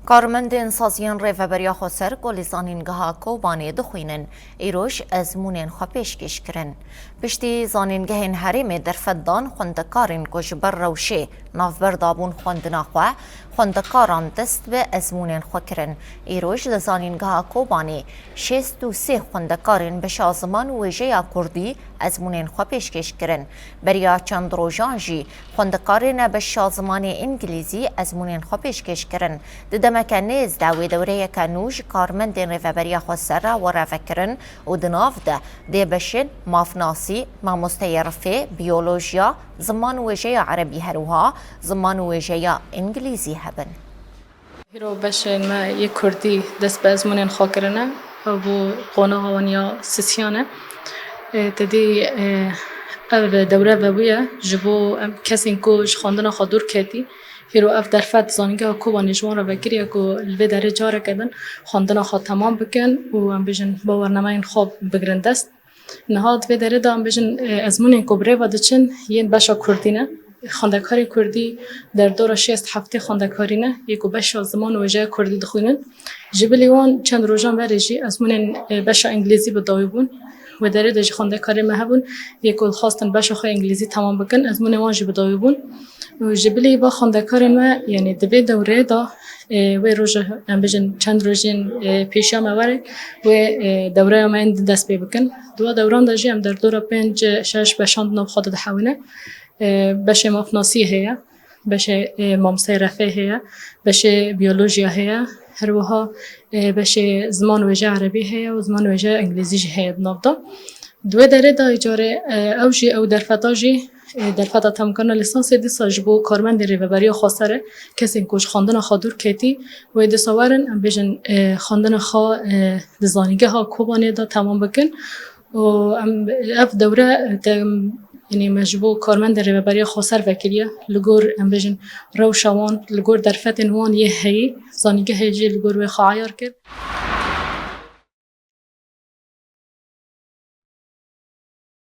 کارمندین سازیان ریوبریا خسر گلی زانینگاه کوبانی دخوینن ایروش ازمونین خو پیشکش کرن. پشتی زانینگهین حریم در فدان خوندکارین گوشبر روشه نافبر دابون خوندناخواه خوندکاران دست به ازمونین خو کرن. ایروش لزانینگاه کوبانی 63 خوندکارین به شازمان ویژه کردی ازمونین خو پیشکش کرن. بریا چند روزان جی خوندکارین به شازمان انگلیزی ازمونین خو پیشکش کرن. مكانيز داوي دورية كانوج كارمندين ريفابريا خسرة ورافكرن ودناف ده دي بشن مافناسي ما مستيرفي بيولوجيا زمان وجيا عربي هروها زمان وجيا انجليزي هبن هيرو بشن ما يكردي دس بازمونين خاكرنا ابو قونا وانيا سيسيانه تدي اول دوره بويه جبو كسين كوش خواندنا خادور كدي هیرو اف در فت زانگه کوبانی جوان را بگیری که لوی داره جاره کردن خواندن خود تمام بکن و ام بیشن باورنامه خواب بگیرن دست نهاد وی داره دام بیشن ازمون کبره و دچن یه باشا کردینه خواندکاری کردی در دور 6 هفته خواندکاری نه یکو باشا زمان وجه کردی دخوینن جبلیوان چند روزان ورجی ازمون باشا انگلیسی بداوی بون و داره دج خواندکاری مهبون یکو خواستن باشا خو انگلیسی تمام بکن ازمون واجب بداوی بون و جبلی با خواندکار ما یعنی دبی دوره دا و روز ام بیشن چند روزین پیشا مواره و دوره ما اند دست بی بکن دو دوران داشتی ام در دوره 5 6 بشاند نو خود دحونه بشه مافناسی هیا بشه مامسای رفاه هیا بشه بیولوژیا هیا هر وها بشه زمان وجه عربی هیا و زمان وجه انگلیزی هیا نبض دو دره دا اجاره اوجی او در فتاجی در فتا تم کنه لیسانس دیساج بو کارمند ریوبریا خسره کسی کوش خواندن خادور کتی و دیساورن ام بیشن خواندن خا دزانیگه ها کوبانی دا تمام بکن و ام اف دوره یعنی مجبور کارمند ریوبریا خسر وکیلیه لگور ام بیشن روشوان لگور در فتن وان یه هی زانیگه هیجی لگور و خایر کرد